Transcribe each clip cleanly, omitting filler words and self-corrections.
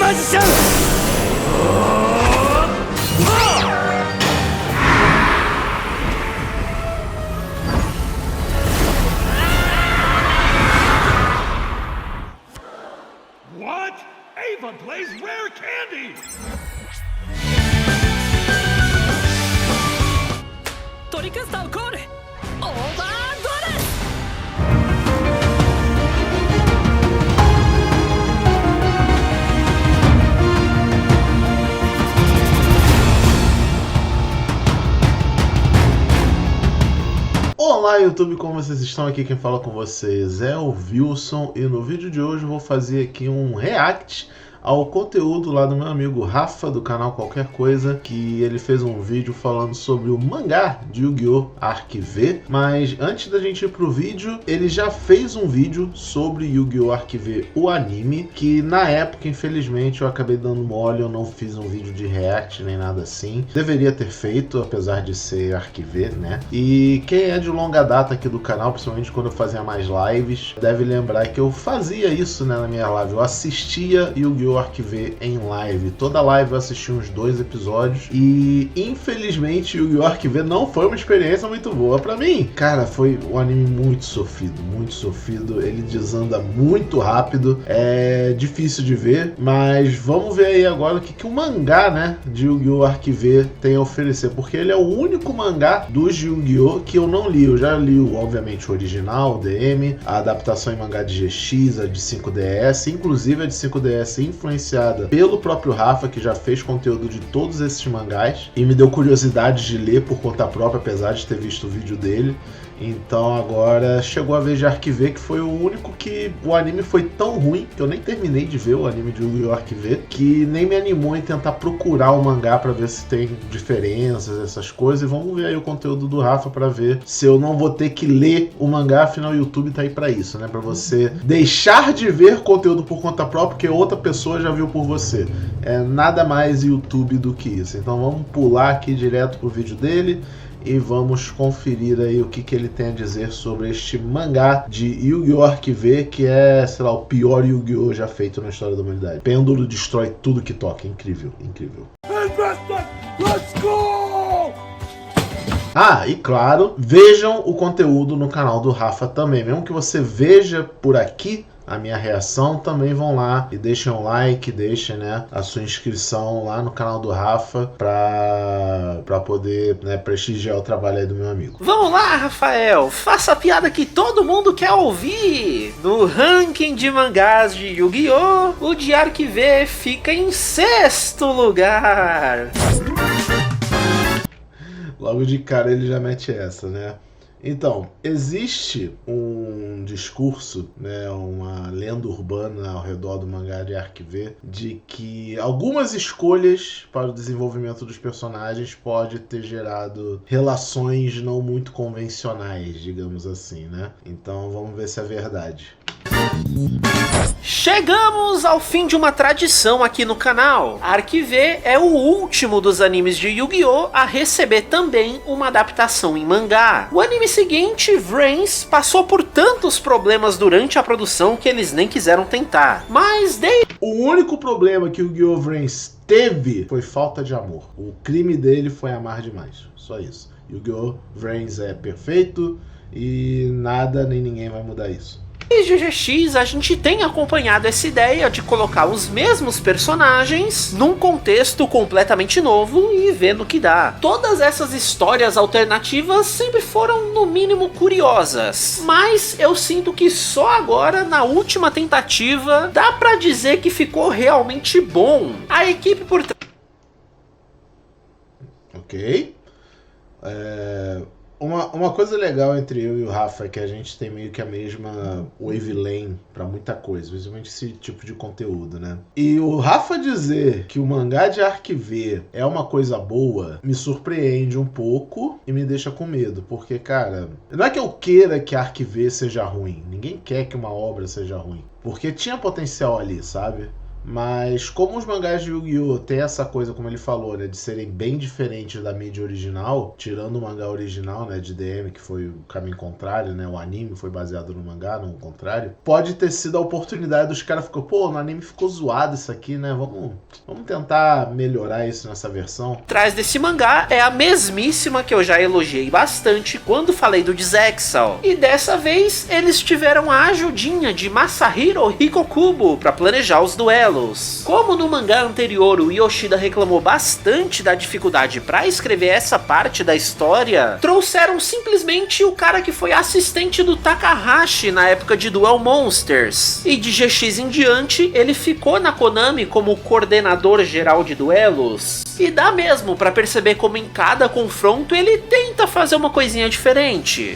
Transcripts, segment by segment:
What? Ava plays rare candy! Torikasta okore! Overdress! Olá YouTube, como vocês estão? Aqui quem fala com vocês é o Wilson e no vídeo de hoje eu vou fazer aqui um react ao conteúdo lá do meu amigo Rafa, do canal Qualquer Coisa, que ele fez um vídeo falando sobre o mangá de Yu-Gi-Oh! Arc V, mas antes da gente ir pro vídeo, ele já fez um vídeo sobre Yu-Gi-Oh! Arc V, o anime, que na época, infelizmente, eu acabei dando mole, eu não fiz um vídeo de react nem nada assim. Deveria ter feito, apesar de ser Arc V, né? E quem é de longa data aqui do canal, principalmente quando eu fazia mais lives, deve lembrar que eu fazia isso, né, na minha live. Eu assistia Yu-Gi-Oh! Arc V em live. Toda live eu assisti uns 2 episódios e infelizmente Yu-Gi-Oh! Arc V não foi uma experiência muito boa pra mim. Cara, foi um anime muito sofrido, ele desanda muito rápido, é difícil de ver, mas vamos ver aí agora o que o mangá, né, de Yu-Gi-Oh! Arc V tem a oferecer, porque ele é o único mangá dos Yu-Gi-Oh! Que eu não li. Eu já li, obviamente, o original, o DM, a adaptação em mangá de GX, a de 5DS, inclusive a de 5DS influenciada pelo próprio Rafa, que já fez conteúdo de todos esses mangás e me deu curiosidade de ler por conta própria, apesar de ter visto o vídeo dele. Então agora chegou a vez de Arc V, que foi o único que o anime foi tão ruim que eu nem terminei de ver o anime de Yu-Gi-Oh! Arc V, que nem me animou em tentar procurar o mangá pra ver se tem diferenças, essas coisas. E vamos ver aí o conteúdo do Rafa pra ver se eu não vou ter que ler o mangá, afinal o YouTube tá aí pra isso, né? Pra você deixar de ver conteúdo por conta própria porque outra pessoa já viu por você. É nada mais YouTube do que isso. Então vamos pular aqui direto pro vídeo dele e vamos conferir aí o que ele tem a dizer sobre este mangá de Yu-Gi-Oh! Arc V, que é, sei lá, o pior Yu-Gi-Oh! Já feito na história da humanidade. Pêndulo destrói tudo que toca. Incrível, incrível. Let's go! Ah, e claro, vejam o conteúdo no canal do Rafa também. Mesmo que você veja por aqui a minha reação, também vão lá e deixem um like, deixem, né, a sua inscrição lá no canal do Rafa pra poder, né, prestigiar o trabalho aí do meu amigo. Vamos lá, Rafael, faça a piada que todo mundo quer ouvir. No ranking de mangás de Yu-Gi-Oh!, o de Arc V fica em 6º lugar. Logo de cara ele já mete essa, né? Então, existe um discurso, né, uma lenda urbana ao redor do mangá de Arc V, de que algumas escolhas para o desenvolvimento dos personagens pode ter gerado relações não muito convencionais, digamos assim, né? Então vamos ver se é verdade. Chegamos ao fim de uma tradição aqui no canal. Arc V é o último dos animes de Yu-Gi-Oh! A receber também uma adaptação em mangá. O anime seguinte, Vrains, passou por tantos problemas durante a produção que eles nem quiseram tentar. Mas o único problema que o Yu-Gi-Oh! Vrains teve foi falta de amor. O crime dele foi amar demais. Só isso. Yu-Gi-Oh! Vrains é perfeito e nada nem ninguém vai mudar isso. Desde GX a gente tem acompanhado essa ideia de colocar os mesmos personagens num contexto completamente novo e ver no que dá. Todas essas histórias alternativas sempre foram no mínimo curiosas, mas eu sinto que só agora, na última tentativa, dá pra dizer que ficou realmente bom. A equipe por trás... Ok. Uma coisa legal entre eu e o Rafa é que a gente tem meio que a mesma wavelength pra muita coisa, principalmente esse tipo de conteúdo, né? E o Rafa dizer que o mangá de Arc V é uma coisa boa me surpreende um pouco e me deixa com medo, porque, cara, não é que eu queira que Arc V seja ruim, ninguém quer que uma obra seja ruim, porque tinha potencial ali, sabe? Mas como os mangás de Yu-Gi-Oh! Tem essa coisa, como ele falou, né, de serem bem diferentes da mídia original, tirando o mangá original, né, de DM, que foi o caminho contrário, né, o anime foi baseado no mangá, não o contrário, pode ter sido a oportunidade dos caras ficar, pô, no anime ficou zoado isso aqui, né, vamos tentar melhorar isso nessa versão. Atrás desse mangá é a mesmíssima que eu já elogiei bastante quando falei do Dizexal. E dessa vez eles tiveram a ajudinha de Masahiro Hikokubo para planejar os duelos. Como no mangá anterior o Yoshida reclamou bastante da dificuldade para escrever essa parte da história, trouxeram simplesmente o cara que foi assistente do Takahashi na época de Duel Monsters. E de GX em diante, ele ficou na Konami como coordenador geral de duelos. E dá mesmo para perceber como em cada confronto ele tenta fazer uma coisinha diferente.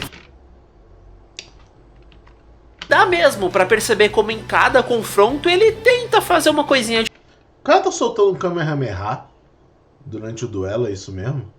Dá mesmo pra perceber como em cada confronto ele tenta fazer uma coisinha O cara tá soltando um Kamehameha durante o duelo, é isso mesmo?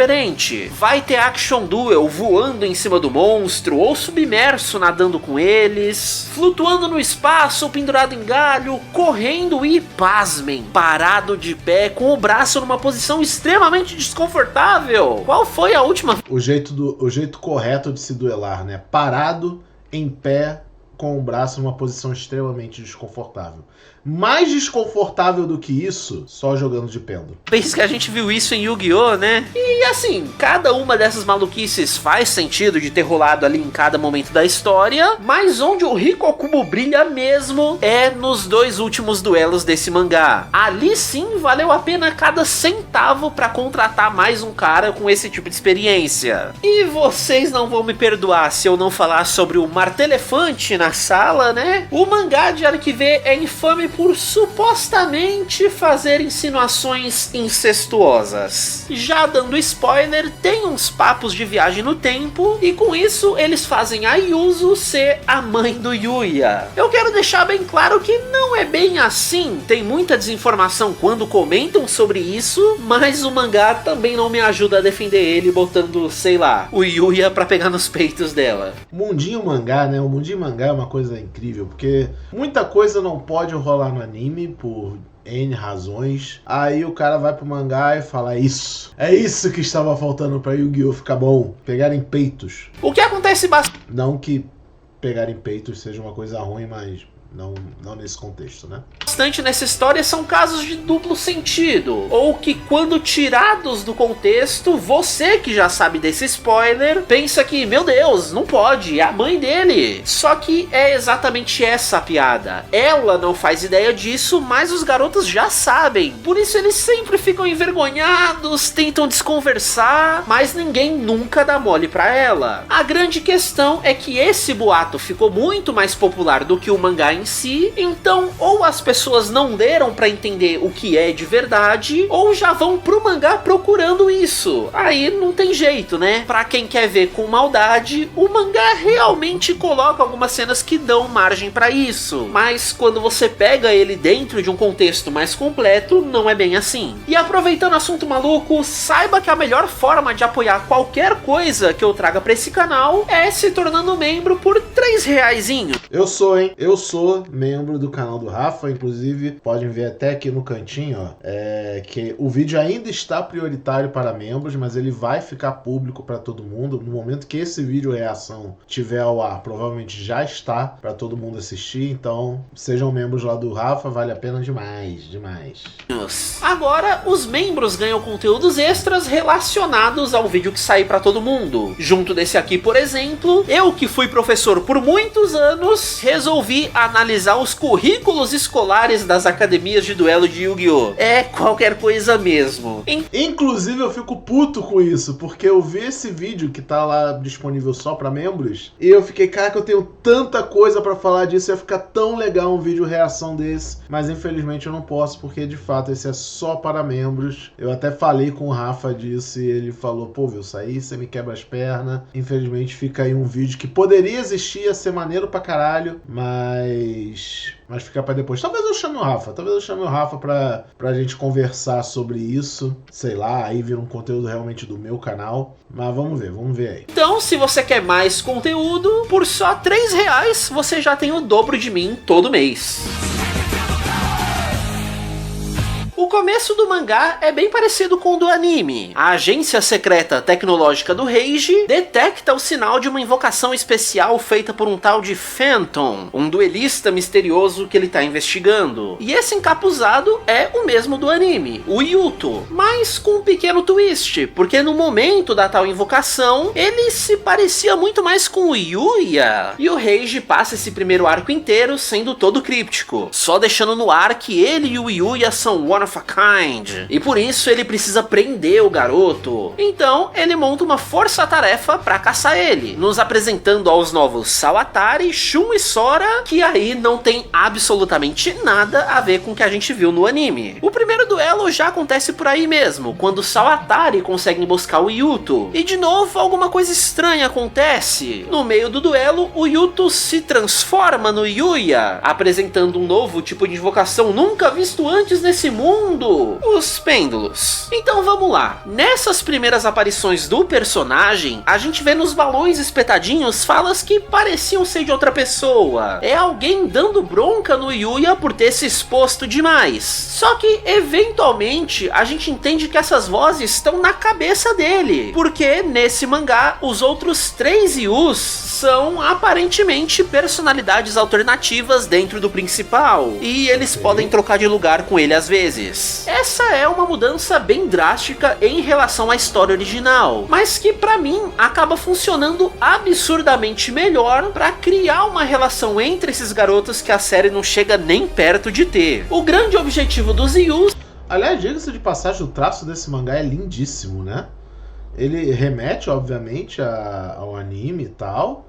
diferente. Vai ter Action Duel voando em cima do monstro, ou submerso nadando com eles, flutuando no espaço ou pendurado em galho, correndo e, pasmem, parado de pé com o braço numa posição extremamente desconfortável. Qual foi a última? O jeito correto de se duelar, né? Parado, em pé, com o braço numa posição extremamente desconfortável. Mais desconfortável do que isso, só jogando de pêndulo. Pensa que a gente viu isso em Yu-Gi-Oh, né? E assim, cada uma dessas maluquices faz sentido de ter rolado ali em cada momento da história, mas onde o Hikokubo brilha mesmo é nos dois últimos duelos desse mangá. Ali sim valeu a pena cada centavo pra contratar mais um cara com esse tipo de experiência. E vocês não vão me perdoar se eu não falar sobre o Martelefante na sala, né? O mangá de Arquive é infame por supostamente fazer insinuações incestuosas. Já dando spoiler, tem uns papos de viagem no tempo, e com isso eles fazem a Yuzu ser a mãe do Yuya. Eu quero deixar bem claro que não é bem assim, tem muita desinformação quando comentam sobre isso, mas o mangá também não me ajuda a defender ele botando, sei lá, o Yuya pra pegar nos peitos dela. Mundinho mangá, né? O mundinho mangá é uma coisa incrível, porque muita coisa não pode rolar no anime por N razões. Aí o cara vai pro mangá e fala: é isso que estava faltando pra Yu-Gi-Oh! Ficar bom, pegarem peitos. O que acontece bastante. Não que pegarem peitos seja uma coisa ruim, mas não nesse contexto, né? Bastante nessa história são casos de duplo sentido, ou que quando tirados do contexto, você que já sabe desse spoiler, pensa que, meu Deus, não pode, é a mãe dele. Só que é exatamente essa a piada. Ela não faz ideia disso, mas os garotos já sabem. Por isso eles sempre ficam envergonhados, tentam desconversar, mas ninguém nunca dá mole pra ela. A grande questão é que esse boato ficou muito mais popular do que o mangá em si, então ou as pessoas não leram pra entender o que é de verdade, ou já vão pro mangá procurando isso. Aí não tem jeito, né? Pra quem quer ver com maldade, o mangá realmente coloca algumas cenas que dão margem pra isso, mas quando você pega ele dentro de um contexto mais completo, não é bem assim. E aproveitando o assunto maluco, saiba que a melhor forma de apoiar qualquer coisa que eu traga pra esse canal é se tornando membro por R$3. Eu sou, hein? Eu sou membro do canal do Rafa, inclusive podem ver até aqui no cantinho, ó, que o vídeo ainda está prioritário para membros, mas ele vai ficar público para todo mundo. No momento que esse vídeo reação tiver ao ar, provavelmente já está para todo mundo assistir, então sejam membros lá do Rafa, vale a pena demais. Agora, os membros ganham conteúdos extras relacionados ao vídeo que sai para todo mundo. Junto desse aqui, por exemplo, eu que fui professor por muitos anos, resolvi analisar os currículos escolares das academias de duelo de Yu-Gi-Oh! É qualquer coisa mesmo. Inclusive eu fico puto com isso, porque eu vi esse vídeo que tá lá disponível só pra membros, e eu fiquei, cara, que eu tenho tanta coisa pra falar disso, ia ficar tão legal um vídeo reação desse, mas infelizmente eu não posso, porque de fato esse é só para membros. Eu até falei com o Rafa disso, e ele falou, pô, viu, isso aí você me quebra as pernas. Infelizmente fica aí um vídeo que poderia existir, ia ser maneiro pra caralho, mas fica pra depois. Talvez eu chame o Rafa pra gente conversar sobre isso, sei lá, aí vira um conteúdo realmente do meu canal, mas vamos ver aí. Então, se você quer mais conteúdo, por só R$3 você já tem o dobro de mim todo mês. começo do mangá é bem parecido com o do anime. A agência secreta tecnológica do Reiji detecta o sinal de uma invocação especial feita por um tal de Phantom, um duelista misterioso que ele tá investigando. E esse encapuzado é o mesmo do anime, o Yuto, mas com um pequeno twist, porque no momento da tal invocação, ele se parecia muito mais com o Yuya. E o Reiji passa esse primeiro arco inteiro sendo todo críptico, só deixando no ar que ele e o Yuya são one of a kind, e por isso ele precisa prender o garoto. Então ele monta uma força-tarefa pra caçar ele, nos apresentando aos novos Sawatari, Shun e Sora, que aí não tem absolutamente nada a ver com o que a gente viu no anime. O primeiro duelo já acontece por aí mesmo, quando os Sawatari conseguem buscar o Yuto, e de novo alguma coisa estranha acontece. No meio do duelo, o Yuto se transforma no Yuya, apresentando um novo tipo de invocação nunca visto antes nesse mundo, os pêndulos. Então vamos lá, nessas primeiras aparições do personagem, a gente vê nos balões espetadinhos falas que pareciam ser de outra pessoa. É alguém dando bronca no Yuya por ter se exposto demais. Só que eventualmente a gente entende que essas vozes estão na cabeça dele, porque nesse mangá os outros 3 Yus são aparentemente personalidades alternativas dentro do principal, e eles podem trocar de lugar com ele às vezes. Essa é uma mudança bem drástica em relação à história original, mas que pra mim acaba funcionando absurdamente melhor pra criar uma relação entre esses garotos que a série não chega nem perto de ter. O grande objetivo dos Yus... Aliás, diga-se de passagem, o traço desse mangá é lindíssimo, né? Ele remete, obviamente, ao anime e tal,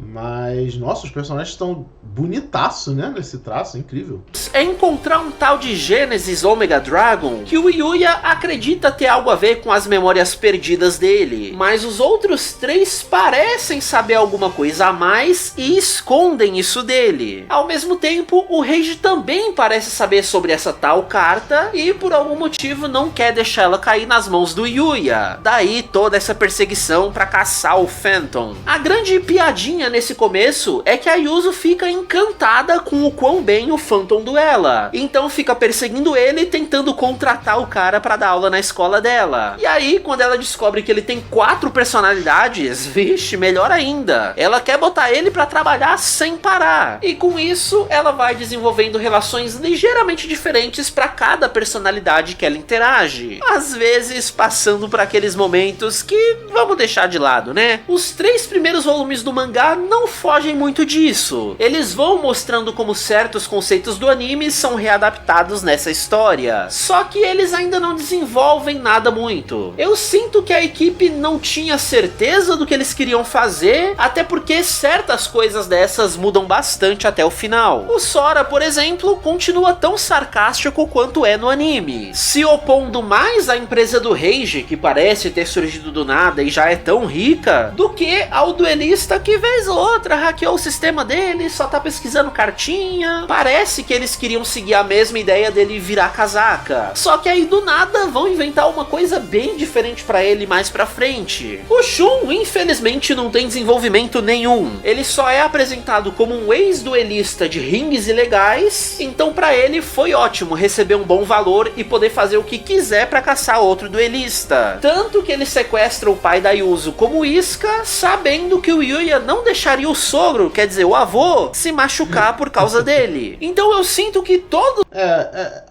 mas, nossa, os personagens estão bonitaço, né, nesse traço, incrível. É encontrar um tal de Genesis Omega Dragon, que o Yuya acredita ter algo a ver com as memórias perdidas dele, mas os outros 3 parecem saber alguma coisa a mais e escondem isso dele. Ao mesmo tempo, o Reiji também parece saber sobre essa tal carta e por algum motivo não quer deixar ela cair nas mãos do Yuya. Daí toda essa perseguição pra caçar o Phantom. A grande piadinha nesse começo é que a Yuzu fica encantada com o quão bem o Phantom duela, então fica perseguindo ele, tentando contratar o cara pra dar aula na escola dela. E aí, quando ela descobre que ele tem 4 personalidades, vixe, melhor ainda, ela quer botar ele pra trabalhar sem parar, e com isso ela vai desenvolvendo relações ligeiramente diferentes pra cada personalidade que ela interage, às vezes passando por aqueles momentos que vamos deixar de lado, né? Os 3 primeiros volumes do mangá não fogem muito disso. Eles vão mostrando como certos conceitos do anime são readaptados nessa história. Só que eles ainda não desenvolvem nada muito. Eu sinto que a equipe não tinha certeza do que eles queriam fazer, até porque certas coisas dessas mudam bastante até o final. O Sora, por exemplo, continua tão sarcástico quanto é no anime, se opondo mais à empresa do Reiji, que parece ter surgido do nada e já é tão rica, do que ao duelista que vez ou outra hackeou o sistema dele, só tá pesquisando cartinha. Parece que eles queriam seguir a mesma ideia dele virar casaca, só que aí do nada vão inventar uma coisa bem diferente pra ele mais pra frente. O Shun infelizmente não tem desenvolvimento nenhum, ele só é apresentado como um ex-duelista de rings ilegais, então pra ele foi ótimo receber um bom valor e poder fazer o que quiser pra caçar outro duelista, tanto que ele sequestra o pai da Yuzu como isca, sabendo que o Yuya não deixaria o sogro, quer dizer o avô, se machucar por causa dele. Então eu sinto que todo...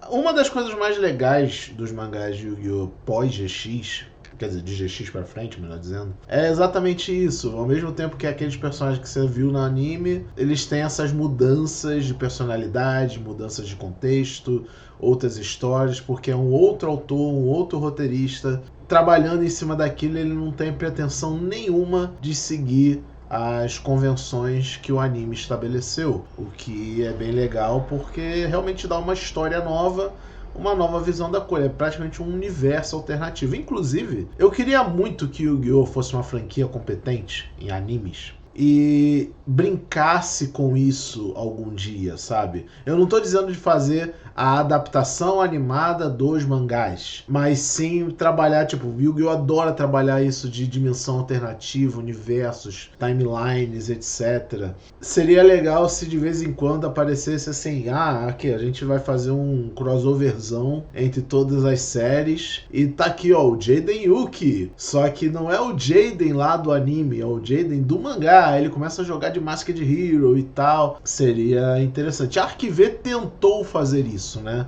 Uma das coisas mais legais dos mangás de Yu-Gi-Oh! Pós-GX, quer dizer, de GX pra frente, melhor dizendo, é exatamente isso. Ao mesmo tempo que aqueles personagens que você viu no anime, eles têm essas mudanças de personalidade, mudanças de contexto, outras histórias, porque é um outro autor, um outro roteirista trabalhando em cima daquilo. Ele não tem pretensão nenhuma de seguir as convenções que o anime estabeleceu, o que é bem legal porque realmente dá uma história nova, uma nova visão da coisa, é praticamente um universo alternativo. Inclusive, eu queria muito que Yu-Gi-Oh! Fosse uma franquia competente em animes, e brincasse com isso algum dia, sabe? Eu não tô dizendo de fazer a adaptação animada dos mangás, mas sim trabalhar, tipo, o Yu-Gi-Oh! Adora trabalhar isso de dimensão alternativa, universos, timelines, etc. Seria legal se de vez em quando aparecesse assim, aqui a gente vai fazer um crossoverzão entre todas as séries, e tá aqui, ó, o Jaden Yuki, só que não é o Jaden lá do anime, é o Jaden do mangá, ele começa a jogar de Masked Hero e tal, seria interessante. A Arquive tentou fazer isso, né,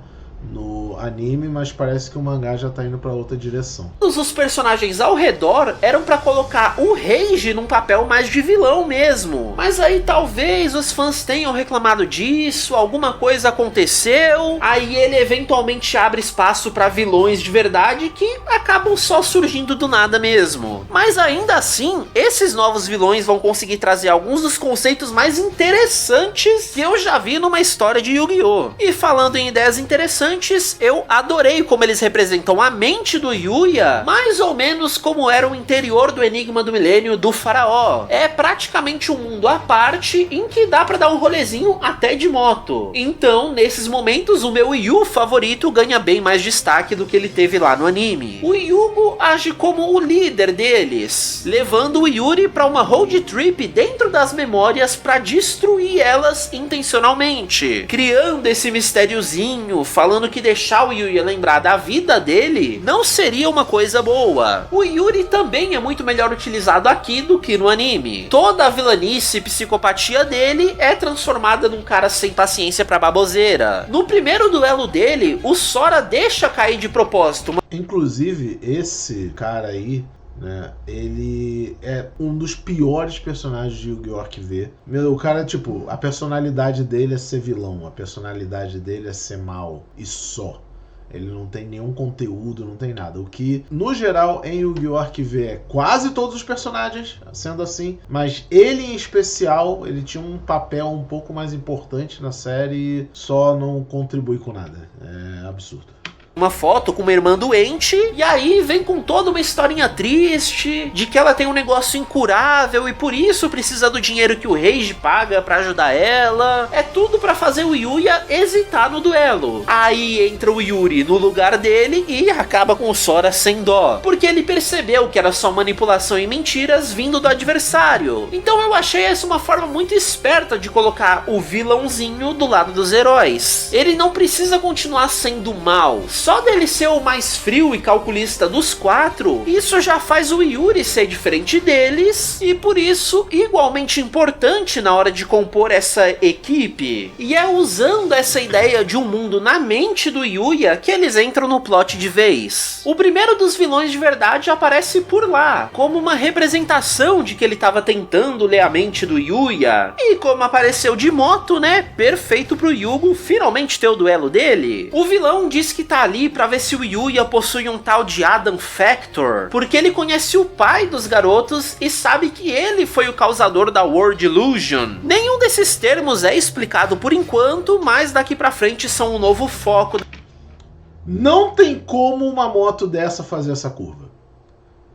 no anime, mas parece que o mangá já tá indo pra outra direção. Todos os personagens ao redor eram pra colocar o Reiji num papel mais de vilão mesmo. Mas aí talvez os fãs tenham reclamado disso, alguma coisa aconteceu, aí ele eventualmente abre espaço pra vilões de verdade que acabam só surgindo do nada mesmo. Mas ainda assim, esses novos vilões vão conseguir trazer alguns dos conceitos mais interessantes que eu já vi numa história de Yu-Gi-Oh! E falando em ideias interessantes, eu adorei como eles representam a mente do Yuya, mais ou menos como era o interior do Enigma do Milênio do Faraó. É praticamente um mundo à parte em que dá pra dar um rolezinho até de moto. Então, nesses momentos, o meu Yu favorito ganha bem mais destaque do que ele teve lá no anime. O Yugo age como o líder deles, levando o Yuri pra uma road trip dentro das memórias pra destruir elas intencionalmente, criando esse mistériozinho, falando que deixar o Yuya lembrar da vida dele não seria uma coisa boa. O Yuri também é muito melhor utilizado aqui do que no anime. Toda a vilanice e psicopatia dele é transformada num cara sem paciência pra baboseira. No primeiro duelo dele, o Sora deixa cair de propósito. Inclusive, esse cara aí, né, ele é um dos piores personagens de Yu-Gi-Oh! Arquive. O cara, tipo, a personalidade dele é ser vilão, a personalidade dele é ser mal, e só. Ele não tem nenhum conteúdo, não tem nada. O que, no geral, em Yu-Gi-Oh! Arquive é quase todos os personagens, sendo assim. Mas ele, em especial, ele tinha um papel um pouco mais importante na série e só não contribui com nada. É absurdo. Uma foto com uma irmã doente, e aí vem com toda uma historinha triste, de que ela tem um negócio incurável e por isso precisa do dinheiro que o Reiji paga pra ajudar ela. É tudo pra fazer o Yuya hesitar no duelo. Aí entra o Yuri no lugar dele e acaba com o Sora sem dó, porque ele percebeu que era só manipulação e mentiras vindo do adversário. Então eu achei essa uma forma muito esperta de colocar o vilãozinho do lado dos heróis. Ele não precisa continuar sendo mal. Só dele ser o mais frio e calculista dos quatro, isso já faz o Yuri ser diferente deles, e por isso igualmente importante na hora de compor essa equipe. E é usando essa ideia de um mundo na mente do Yuya que eles entram no plot de vez. O primeiro dos vilões de verdade aparece por lá, como uma representação de que ele estava tentando ler a mente do Yuya. E como apareceu de moto, né, perfeito pro Yugo finalmente ter o duelo dele. O vilão diz que tá ali pra ver se o Yuya possui um tal de Adam Factor, porque ele conhece o pai dos garotos e sabe que ele foi o causador da World Illusion. Nenhum desses termos é explicado por enquanto, mas daqui pra frente são um novo foco. Não tem como uma moto dessa fazer essa curva.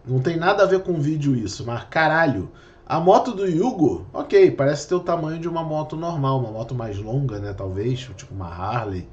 Não tem nada a ver com vídeo isso, mas caralho, a moto do Yugo, ok, parece ter o tamanho de uma moto normal, uma moto mais longa, né, talvez, tipo uma Harley.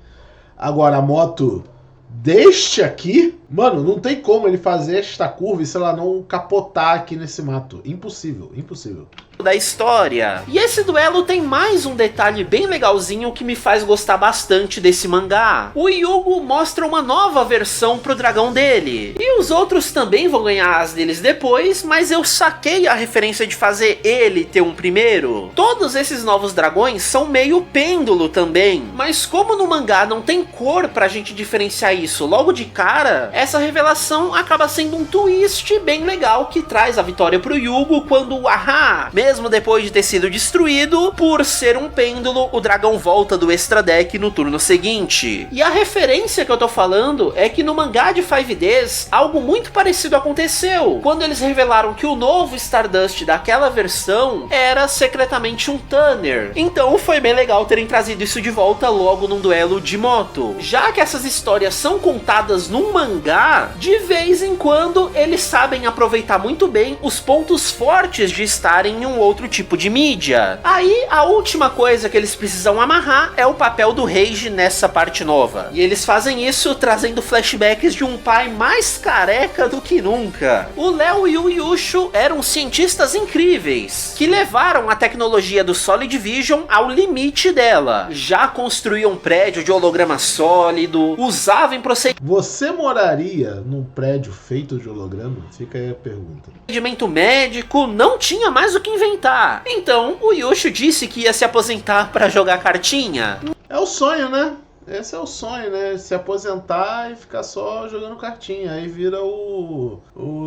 Agora, a moto deste aqui, mano, não tem como ele fazer esta curva e, sei lá, não capotar aqui nesse mato. Impossível, impossível. Da história. E esse duelo tem mais um detalhe bem legalzinho que me faz gostar bastante desse mangá. O Yugo mostra uma nova versão pro dragão dele, e os outros também vão ganhar as deles depois, mas eu saquei a referência de fazer ele ter um primeiro. Todos esses novos dragões são meio pêndulo também, mas como no mangá não tem cor pra gente diferenciar isso logo de cara, essa revelação acaba sendo um twist bem legal que traz a vitória pro Yugo quando o Aha, mesmo depois de ter sido destruído, por ser um pêndulo, o dragão volta do extra deck no turno seguinte. E a referência que eu tô falando é que no mangá de 5Ds, algo muito parecido aconteceu, quando eles revelaram que o novo Stardust daquela versão era secretamente um Tanner. Então foi bem legal terem trazido isso de volta logo num duelo de moto. Já que essas histórias são contadas num mangá mangá, de vez em quando eles sabem aproveitar muito bem os pontos fortes de estarem em um outro tipo de mídia. Aí a última coisa que eles precisam amarrar é o papel do Reiji nessa parte nova. E eles fazem isso trazendo flashbacks de um pai mais careca do que nunca. O Léo e o Yushu eram cientistas incríveis, que levaram a tecnologia do Solid Vision ao limite dela. Já construíam um prédio de holograma sólido, usavam em Você moraria num prédio feito de holograma? Fica aí a pergunta. procedimento médico, não tinha mais o que inventar. Então o Yushu disse que ia se aposentar para jogar cartinha. É o sonho, né? Esse é o sonho, né? Se aposentar e ficar só jogando cartinha. Aí vira o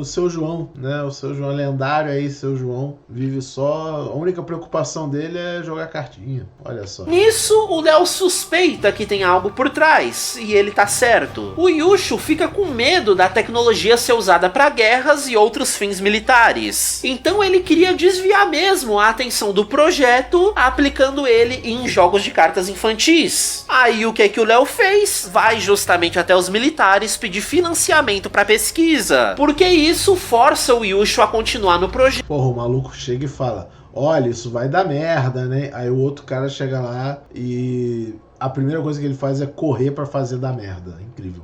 Seu João, né? O Seu João lendário aí, Seu João. Vive só... A única preocupação dele é jogar cartinha. Olha só. Nisso, o Léo suspeita que tem algo por trás. E ele tá certo. O Yushu fica com medo da tecnologia ser usada para guerras e outros fins militares. Então ele queria desviar mesmo a atenção do projeto, aplicando ele em jogos de cartas infantis. Aí o que o Léo fez? Vai justamente até os militares pedir financiamento para pesquisa, porque isso força o Yushu a continuar no projeto. Porra, o maluco chega e fala: olha, isso vai dar merda, né? Aí o outro cara chega lá e a primeira coisa que ele faz é correr pra fazer dar merda. Incrível.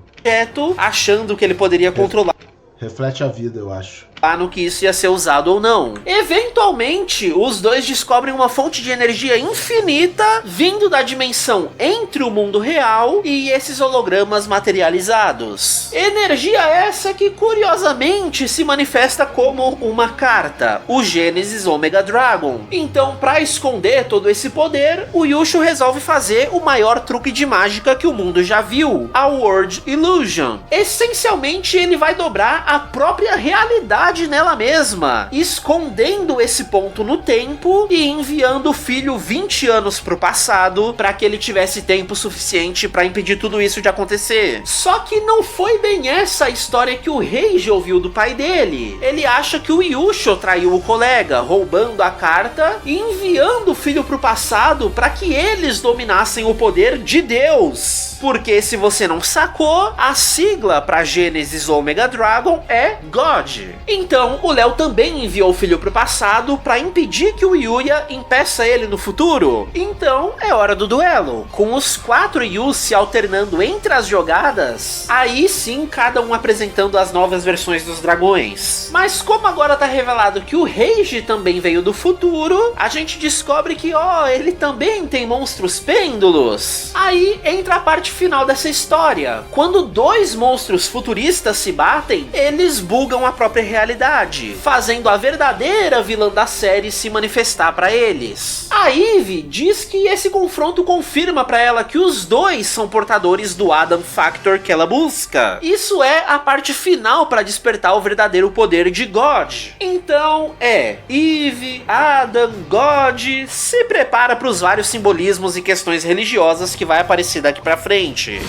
Achando que ele poderia controlar. Reflete a vida, eu acho. No que isso ia ser usado ou não. Eventualmente, os dois descobrem uma fonte de energia infinita vindo da dimensão entre o mundo real e esses hologramas materializados. Energia essa que curiosamente se manifesta como uma carta, o Gênesis Omega Dragon. Então, para esconder todo esse poder, o Yushu resolve fazer o maior truque de mágica que o mundo já viu, a World Illusion. Essencialmente, ele vai dobrar a própria realidade nela mesma, escondendo esse ponto no tempo e enviando o filho 20 anos pro passado para que ele tivesse tempo suficiente para impedir tudo isso de acontecer. Só que não foi bem essa a história que o Reiji ouviu do pai dele. Ele acha que o Yushu traiu o colega, roubando a carta e enviando o filho pro passado para que eles dominassem o poder de Deus. Porque se você não sacou, a sigla para Gênesis Omega Dragon é God. Então, o Léo também enviou o filho pro passado para impedir que o Yuya impeça ele no futuro. Então, é hora do duelo. Com os 4 Yus se alternando entre as jogadas, aí sim, cada um apresentando as novas versões dos dragões. Mas como agora tá revelado que o Reiji também veio do futuro, a gente descobre que, ele também tem monstros pêndulos. Aí entra a parte final dessa história. Quando 2 monstros futuristas se batem, eles bugam a própria realidade, fazendo a verdadeira vilã da série se manifestar para eles. A Eve diz que esse confronto confirma para ela que os dois são portadores do Adam Factor que ela busca. Isso é a parte final para despertar o verdadeiro poder de God. Então Eve, Adam, God, se prepara para os vários simbolismos e questões religiosas que vai aparecer daqui para frente.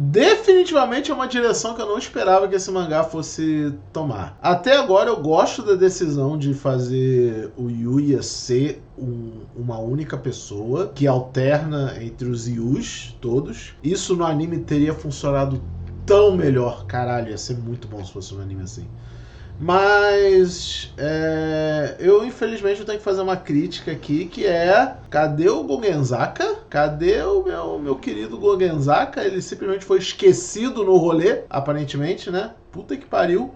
Definitivamente é uma direção que eu não esperava que esse mangá fosse tomar. Até agora eu gosto da decisão de fazer o Yuya ser uma única pessoa que alterna entre os Yus todos. Isso no anime teria funcionado tão melhor. Caralho, ia ser muito bom se fosse um anime assim. Mas eu infelizmente tenho que fazer uma crítica aqui, que é: cadê o Gogenzaka? Cadê o meu querido Gogenzaka? Ele simplesmente foi esquecido no rolê, aparentemente, né? Puta que pariu.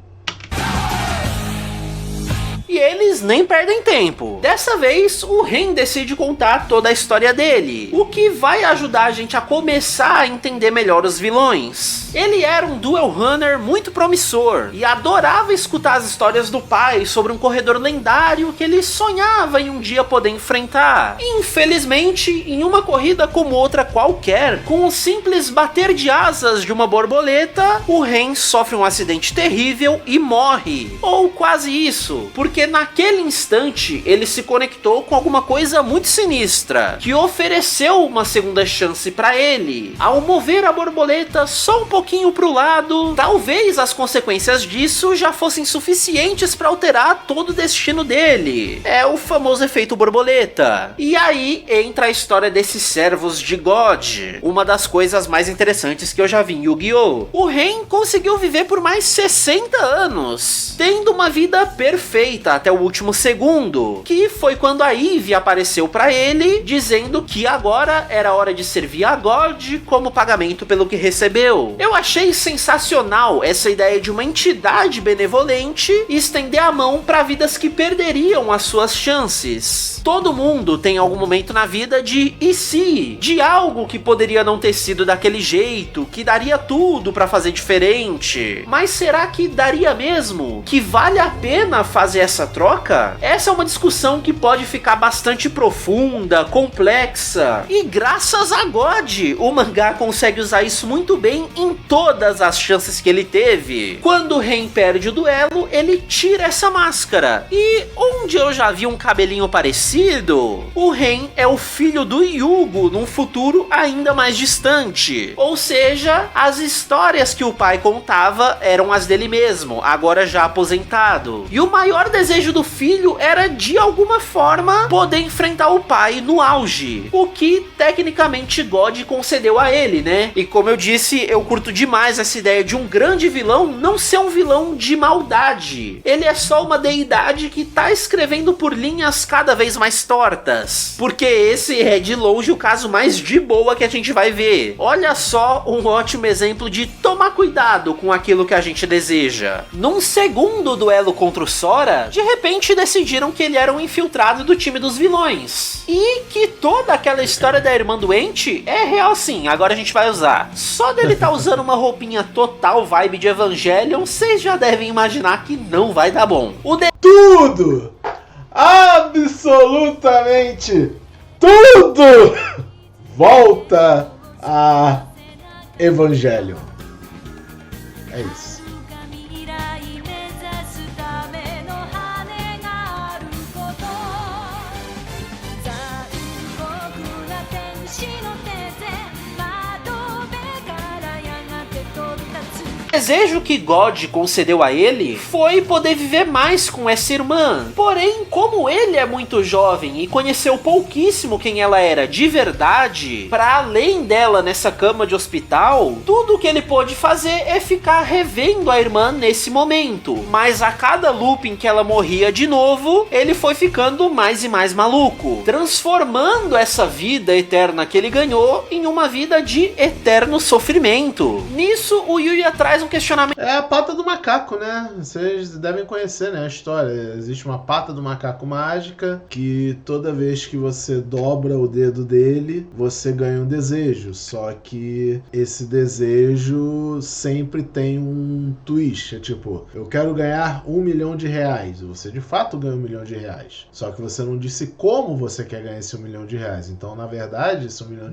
E eles nem perdem tempo. Dessa vez, o Ren decide contar toda a história dele, o que vai ajudar a gente a começar a entender melhor os vilões. Ele era um duel runner muito promissor e adorava escutar as histórias do pai sobre um corredor lendário que ele sonhava em um dia poder enfrentar. Infelizmente, em uma corrida como outra qualquer, com o simples bater de asas de uma borboleta, o Ren sofre um acidente terrível e morre. Ou quase isso, porque naquele instante ele se conectou com alguma coisa muito sinistra, que ofereceu uma segunda chance pra ele. Ao mover a borboleta só um pouquinho pro lado, talvez as consequências disso já fossem suficientes pra alterar todo o destino dele. É o famoso efeito borboleta. E aí entra a história desses servos de God, uma das coisas mais interessantes que eu já vi em Yu-Gi-Oh! O Ren conseguiu viver por mais 60 anos, tendo uma vida perfeita até o último segundo, que foi quando a Eve apareceu pra ele, dizendo que agora era hora de servir a God como pagamento pelo que recebeu. Eu achei sensacional essa ideia de uma entidade benevolente estender a mão para vidas que perderiam as suas chances. Todo mundo tem algum momento na vida de e se, de algo que poderia não ter sido daquele jeito, que daria tudo pra fazer diferente. Mas será que daria mesmo? Que vale a pena fazer essa troca? Essa é uma discussão que pode ficar bastante profunda, complexa. E graças a God, o mangá consegue usar isso muito bem em todas as chances que ele teve. Quando o Ren perde o duelo, ele tira essa máscara. E onde eu já vi um cabelinho parecido, o Ren é o filho do Yugo num futuro ainda mais distante. Ou seja, as histórias que o pai contava eram as dele mesmo, agora já aposentado. E o maior desejo do filho era, de alguma forma, poder enfrentar o pai no auge. O que, tecnicamente, God concedeu a ele, né? E como eu disse, eu curto demais essa ideia de um grande vilão não ser um vilão de maldade. Ele é só uma deidade que tá escrevendo por linhas cada vez mais tortas. Porque esse é, de longe, o caso mais de boa que a gente vai ver. Olha só um ótimo exemplo de tomar cuidado com aquilo que a gente deseja. Num segundo duelo contra o Sora, de repente decidiram que ele era um infiltrado do time dos vilões. E que toda aquela história da irmã doente é real sim, agora a gente vai usar. Só dele tá usando uma roupinha total vibe de Evangelion, vocês já devem imaginar que não vai dar bom. Tudo! Absolutamente tudo volta a Evangelion. É isso. O desejo que God concedeu a ele foi poder viver mais com essa irmã. Porém, como ele é muito jovem e conheceu pouquíssimo quem ela era de verdade, para além dela nessa cama de hospital, tudo que ele pôde fazer é ficar revendo a irmã nesse momento. Mas a cada looping que ela morria de novo, ele foi ficando mais e mais maluco, transformando essa vida eterna que ele ganhou em uma vida de eterno sofrimento. Nisso, o Yuya traz um questionamento. É a pata do macaco, né? Vocês devem conhecer, né, a história. Existe uma pata do macaco mágica que toda vez que você dobra o dedo dele, você ganha um desejo. Só que esse desejo sempre tem um twist. É tipo, eu quero ganhar R$1 milhão. Você de fato ganha R$1 milhão. Só que você não disse como você quer ganhar esse R$1 milhão. Então, na verdade, esse R$1 milhão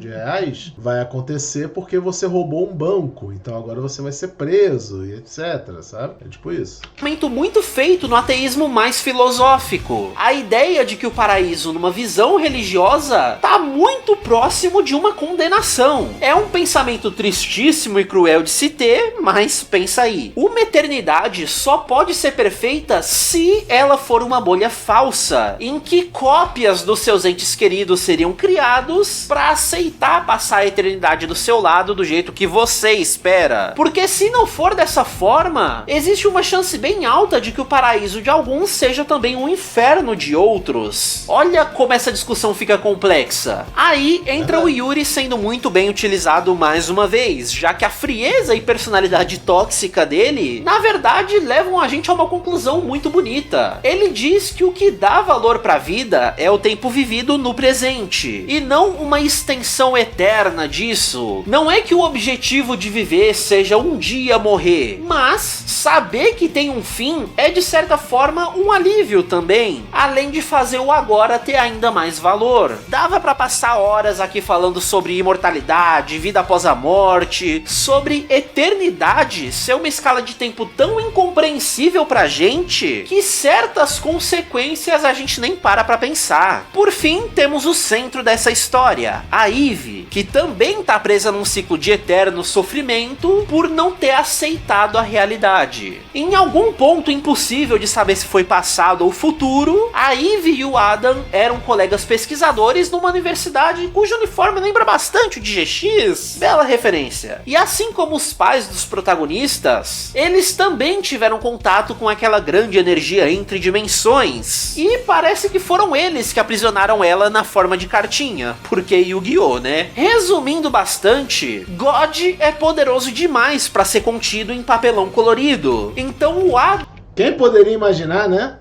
vai acontecer porque você roubou um banco. Então agora você vai ser preso e etc, sabe? É tipo isso. Muito feito no ateísmo mais filosófico. A ideia de que o paraíso, numa visão religiosa, tá muito próximo de uma condenação. É um pensamento tristíssimo e cruel de se ter, mas pensa aí. Uma eternidade só pode ser perfeita se ela for uma bolha falsa, em que cópias dos seus entes queridos seriam criados para aceitar passar a eternidade do seu lado do jeito que você espera. Porque se não for dessa forma, existe uma chance bem alta de que o paraíso de alguns seja também um inferno de outros. Olha como essa discussão fica complexa. Aí entra o Yuri sendo muito bem utilizado mais uma vez, já que a frieza e personalidade tóxica dele, na verdade, levam a gente a uma conclusão muito bonita. Ele diz que o que dá valor pra vida é o tempo vivido no presente, e não uma extensão eterna disso. Não é que o objetivo de viver seja um dia queria morrer, mas saber que tem um fim é de certa forma um alívio também, além de fazer o agora ter ainda mais valor. Dava pra passar horas aqui falando sobre imortalidade, vida após a morte, sobre eternidade ser uma escala de tempo tão incompreensível pra gente que certas consequências a gente nem para pra pensar. Por fim, temos o centro dessa história, a Eve, que também tá presa num ciclo de eterno sofrimento por não ter aceitado a realidade. Em algum ponto impossível de saber se foi passado ou futuro, a Eve e o Adam eram colegas pesquisadores numa universidade cujo uniforme lembra bastante o de GX. Bela referência. E assim como os pais dos protagonistas, eles também tiveram contato com aquela grande energia entre dimensões. E parece que foram eles que aprisionaram ela na forma de cartinha, porque Yu-Gi-Oh, né? Resumindo bastante, God é poderoso demais para ser contido em papelão colorido. Então o Adam... Quem poderia imaginar, né?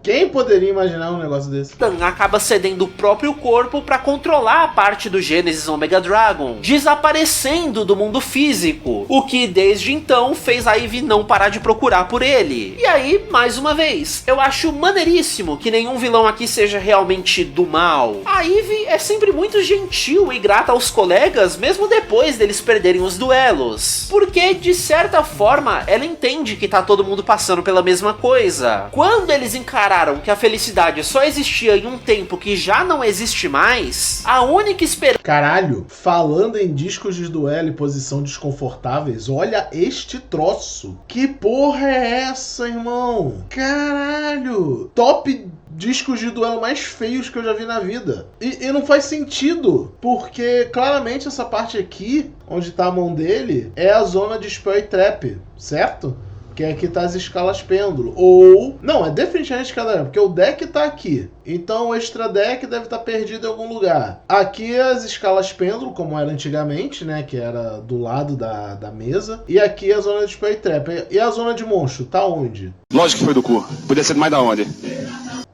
Quem poderia imaginar um negócio desse? Acaba cedendo o próprio corpo para controlar a parte do Genesis Omega Dragon, desaparecendo do mundo físico, o que desde então fez a Eve não parar de procurar por ele. E aí, mais uma vez, eu acho maneiríssimo que nenhum vilão aqui seja realmente do mal. A Eve é sempre muito gentil e grata aos colegas, mesmo depois deles perderem os duelos, porque de certa forma ela entende que tá todo mundo passando pela mesma coisa. Quando eles encararam que a felicidade só existia em um tempo que já não existe mais, a única esperança... Caralho, falando em discos de duelo e posição desconfortáveis, olha este troço. Que porra é essa, irmão? Caralho, top discos de duelo mais feios que eu já vi na vida. E não faz sentido, porque claramente essa parte aqui, onde tá a mão dele, é a zona de Spell e Trap, certo? Que aqui tá as escalas pêndulo. Ou... Não, é definitivamente escala, porque o deck tá aqui. Então o extra deck deve estar perdido em algum lugar. Aqui as escalas pêndulo, como era antigamente, né? Que era do lado da mesa. E aqui a zona de Spell e Trap. E a zona de monstro, tá onde? Lógico que foi do cu. Podia ser mais da onde?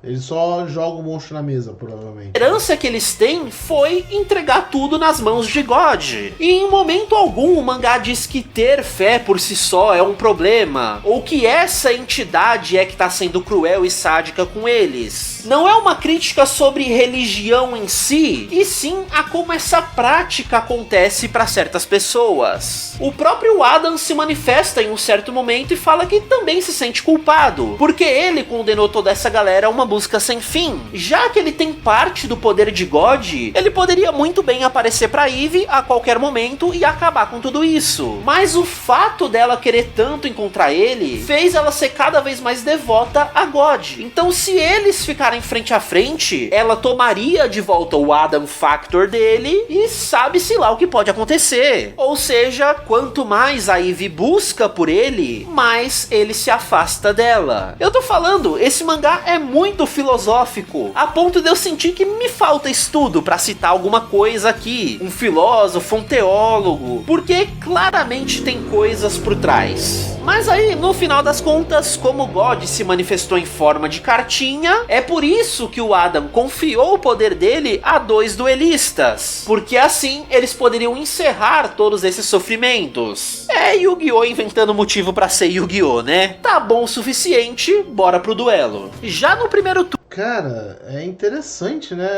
Ele só joga o monstro na mesa, provavelmente. A esperança que eles têm foi entregar tudo nas mãos de God. E em momento algum o mangá diz que ter fé por si só é um problema, ou que essa entidade é que tá sendo cruel e sádica com eles. Não é uma crítica sobre religião em si, e sim a como essa prática acontece para certas pessoas. O próprio Adam se manifesta em um certo momento e fala que também se sente culpado, porque ele condenou toda essa galera a uma busca sem fim. Já que ele tem parte do poder de God, ele poderia muito bem aparecer pra Eve a qualquer momento e acabar com tudo isso. Mas o fato dela querer tanto encontrar ele fez ela ser cada vez mais devota a God. Então se eles ficarem frente a frente, ela tomaria de volta o Adam Factor dele e sabe-se lá o que pode acontecer. Ou seja, quanto mais a Eve busca por ele, mais ele se afasta dela. Eu tô falando, esse mangá é muito filosófico, a ponto de eu sentir que me falta estudo pra citar alguma coisa aqui, um filósofo, um teólogo, porque claramente tem coisas por trás. Mas aí, no final das contas, como God se manifestou em forma de cartinha, é por isso que o Adam confiou o poder dele a 2 duelistas, porque assim eles poderiam encerrar todos esses sofrimentos. É Yu-Gi-Oh! Inventando motivo pra ser Yu-Gi-Oh!, né? Tá bom o suficiente, bora pro duelo. Já no primeiro turno... Cara, é interessante, né,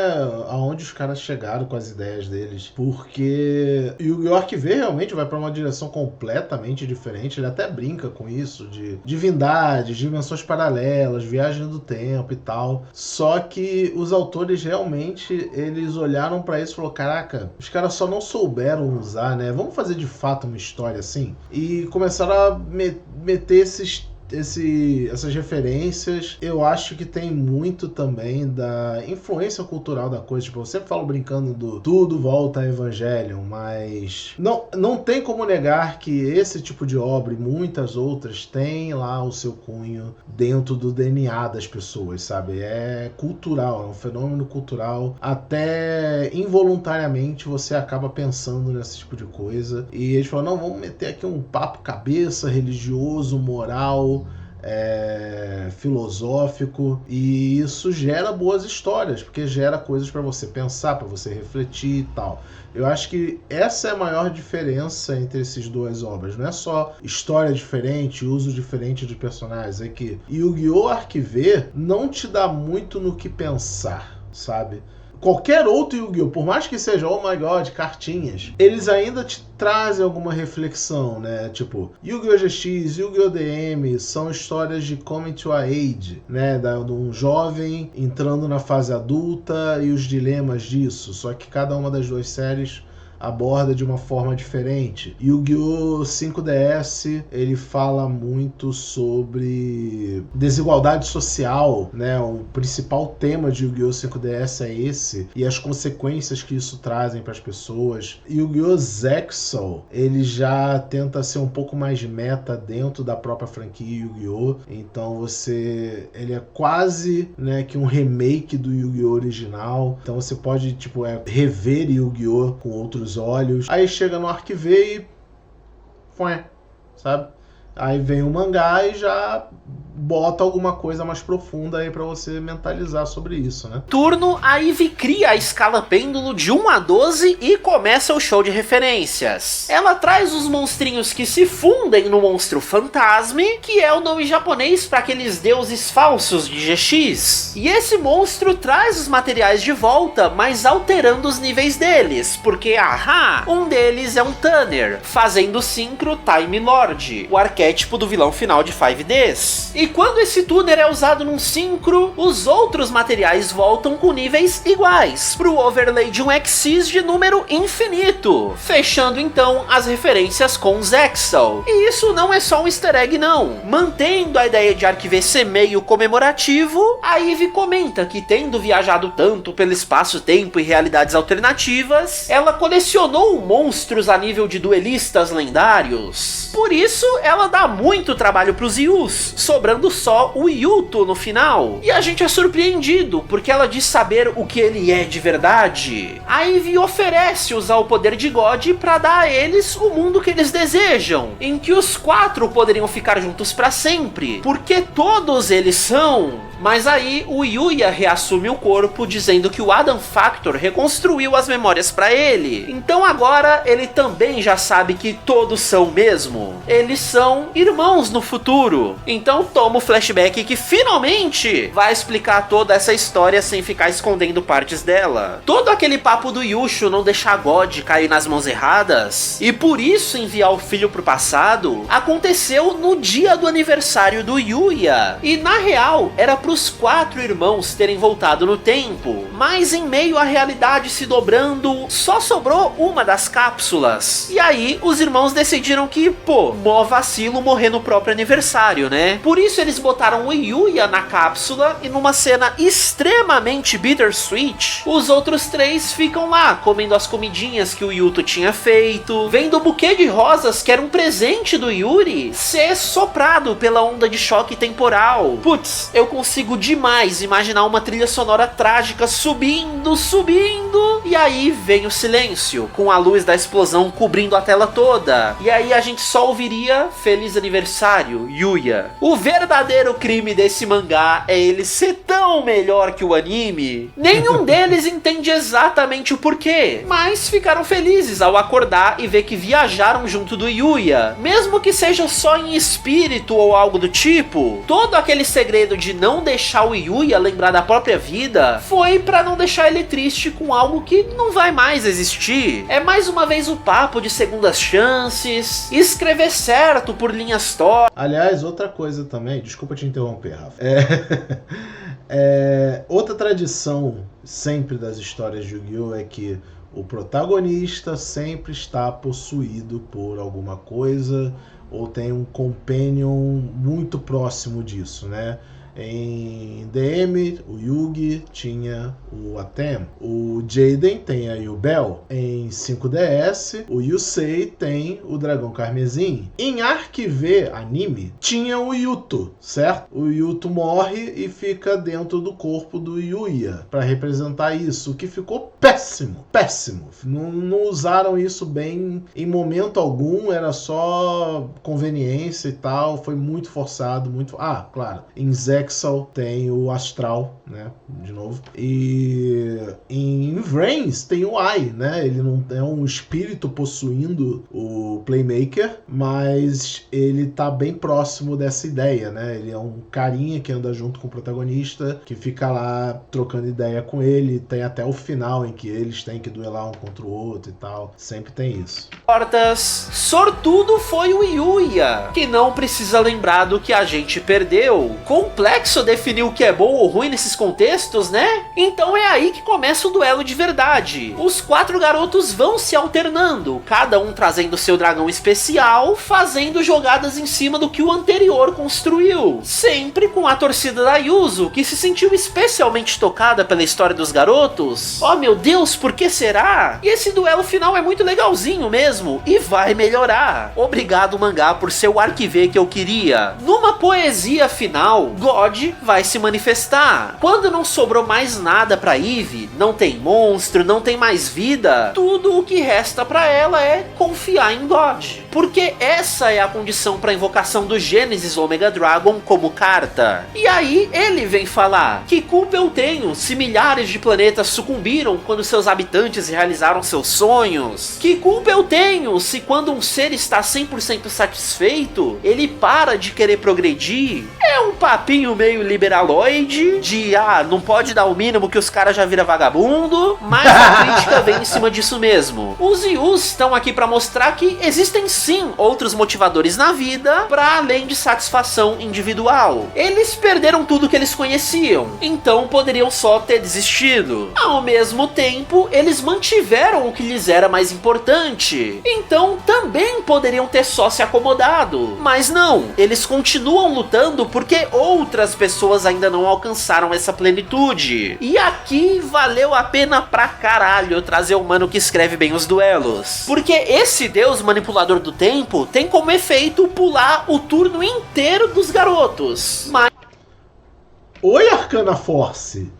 aonde os caras chegaram com as ideias deles, porque Yu-Gi-Oh! Arquiver realmente vai pra uma direção completamente diferente, ele até brinca com isso, de divindades, dimensões paralelas, viagem do tempo e tal, só que os autores realmente, eles olharam pra isso e falaram, caraca, os caras só não souberam usar, né, vamos fazer de fato uma história assim, e começaram a meter essas referências. Eu acho que tem muito também da influência cultural da coisa. Tipo, eu sempre falo brincando do tudo volta a Evangelion, mas não tem como negar que esse tipo de obra e muitas outras tem lá o seu cunho dentro do DNA das pessoas, sabe? É cultural, é um fenômeno cultural. Até involuntariamente você acaba pensando nesse tipo de coisa. E eles falam, não, vamos meter aqui um papo cabeça, religioso, moral, filosófico, e isso gera boas histórias, porque gera coisas para você pensar, para você refletir e tal. Eu acho que essa é a maior diferença entre essas duas obras. Não é só história diferente, uso diferente de personagens, é que Yu-Gi-Oh! Arquive não te dá muito no que pensar, sabe? Qualquer outro Yu-Gi-Oh!, por mais que seja, oh my god, cartinhas, eles ainda te trazem alguma reflexão, né? Tipo, Yu-Gi-Oh! GX, Yu-Gi-Oh! DM são histórias de coming to a age, né? De um jovem entrando na fase adulta e os dilemas disso. Só que cada uma das duas séries aborda de uma forma diferente. Yu-Gi-Oh! 5DS, ele fala muito sobre desigualdade social, né? O principal tema de Yu-Gi-Oh! 5DS é esse, e as consequências que isso trazem para as pessoas. Yu-Gi-Oh! Zexal, ele já tenta ser um pouco mais meta dentro da própria franquia Yu-Gi-Oh! Então ele é quase, né, que um remake do Yu-Gi-Oh! Original. Então você pode, tipo, rever Yu-Gi-Oh! Com outros olhos. Aí chega no Arquive e... sabe? Aí vem o mangá e já bota alguma coisa mais profunda aí pra você mentalizar sobre isso, né? Turno, a Ivy cria a escala pêndulo de 1 a 12 e começa o show de referências. Ela traz os monstrinhos que se fundem no monstro Fantasme, que é o nome japonês para aqueles deuses falsos de GX. E esse monstro traz os materiais de volta, mas alterando os níveis deles, porque, um deles é um Tanner, fazendo sincro Time Lord, o arquétipo do vilão final de 5Ds. E quando esse tuner é usado num sincro, os outros materiais voltam com níveis iguais, pro overlay de um Xyz de número infinito, fechando então as referências com Zexal. E isso não é só um easter egg não. Mantendo a ideia de Arquive ser meio comemorativo, a Ivy comenta que, tendo viajado tanto pelo espaço-tempo e realidades alternativas, ela colecionou monstros a nível de duelistas lendários. Por isso, ela dá muito trabalho pros Yus, sobrando só o Yuto no final. E a gente é surpreendido, porque ela diz saber o que ele é de verdade. A Ivy oferece usar o poder de God para dar a eles o mundo que eles desejam, em que os 4 poderiam ficar juntos para sempre, porque todos eles são... Mas aí o Yuya reassume o corpo, dizendo que o Adam Factor reconstruiu as memórias para ele. Então agora ele também já sabe que todos são mesmo. Eles são irmãos no futuro. Então toma o flashback que finalmente vai explicar toda essa história sem ficar escondendo partes dela. Todo aquele papo do Yushu não deixar God cair nas mãos erradas, e por isso enviar o filho pro passado, aconteceu no dia do aniversário do Yuya. E na real era os 4 irmãos terem voltado no tempo, mas em meio à realidade se dobrando, só sobrou uma das cápsulas. E aí os irmãos decidiram que, mó vacilo morrer no próprio aniversário, né? Por isso eles botaram o Yuya na cápsula, e numa cena extremamente bittersweet, os outros 3 ficam lá comendo as comidinhas que o Yuto tinha feito, vendo o buquê de rosas que era um presente do Yuri ser soprado pela onda de choque temporal. Putz, eu consigo demais imaginar uma trilha sonora trágica subindo, e aí vem o silêncio, com a luz da explosão cobrindo a tela toda, e aí a gente só ouviria Feliz Aniversário, Yuya. O verdadeiro crime desse mangá é ele ser tão melhor que o anime. Nenhum deles entende exatamente o porquê, mas ficaram felizes ao acordar e ver que viajaram junto do Yuya, mesmo que seja só em espírito ou algo do tipo. Todo aquele segredo de não deixar o Yuya lembrar da própria vida foi pra não deixar ele triste com algo que não vai mais existir. É mais uma vez o papo de segundas chances, escrever certo por linhas tortas. Aliás, outra coisa também, desculpa te interromper, Rafa. Outra tradição sempre das histórias de Yu-Gi-Oh! É que o protagonista sempre está possuído por alguma coisa, ou tem um companion muito próximo disso, né? Em DM, o Yugi tinha o Atem. O Jaden tem a Yubel. Em 5DS, o Yusei tem o Dragão Carmesim. Em Arc V anime, tinha o Yuto, certo? O Yuto morre e fica dentro do corpo do Yuya para representar isso, o que ficou péssimo, péssimo. Não usaram isso bem em momento algum, era só conveniência e tal, foi muito forçado, muito... Ah, claro, em Zexal tem o Astral, né, de novo, e em Vrains tem o Ai, né, ele não é um espírito possuindo o Playmaker, mas ele tá bem próximo dessa ideia, né, ele é um carinha que anda junto com o protagonista, que fica lá trocando ideia com ele, tem até o final em que eles têm que duelar um contra o outro e tal, sempre tem isso. Sortudo foi o Yuya, que não precisa lembrar do que a gente perdeu. Complexo definir o que é bom ou ruim nesses contextos, né? Então é aí que começa o duelo de verdade. Os 4 garotos vão se alternando, cada um trazendo seu dragão especial, fazendo jogadas em cima do que o anterior construiu. Sempre com a torcida da Yuzu, que se sentiu especialmente tocada pela história dos garotos. Oh meu Deus, por que será? E esse duelo final é muito legalzinho mesmo, e vai melhorar. Obrigado, mangá, por ser o Arc V que eu queria. Numa poesia final, God vai se manifestar. Quando não sobrou mais nada pra Eve, não tem monstro, não tem mais vida, tudo o que resta pra ela é confiar em God. Porque essa é a condição pra invocação do Genesis Omega Dragon como carta. E aí ele vem falar: que culpa eu tenho se milhares de planetas sucumbiram quando seus habitantes realizaram seus sonhos? Que culpa eu tenho se quando um ser está 100% satisfeito, ele para de querer progredir? É um papinho meio liberaloide, de não pode dar o mínimo que os caras já viram vagabundo, mas a crítica vem em cima disso mesmo. Os Yus estão aqui para mostrar que existem sim outros motivadores na vida, para além de satisfação individual. Eles perderam tudo que eles conheciam, então poderiam só ter desistido. Ao mesmo tempo, eles mantiveram o que lhes era mais importante, então também poderiam ter só se acomodado. Mas não, eles continuam lutando porque outras pessoas ainda não alcançaram essa plenitude. E aqui valeu a pena pra caralho trazer o mano que escreve bem os duelos, porque esse deus manipulador do tempo tem como efeito pular o turno inteiro dos garotos. Oi, Arcana Force!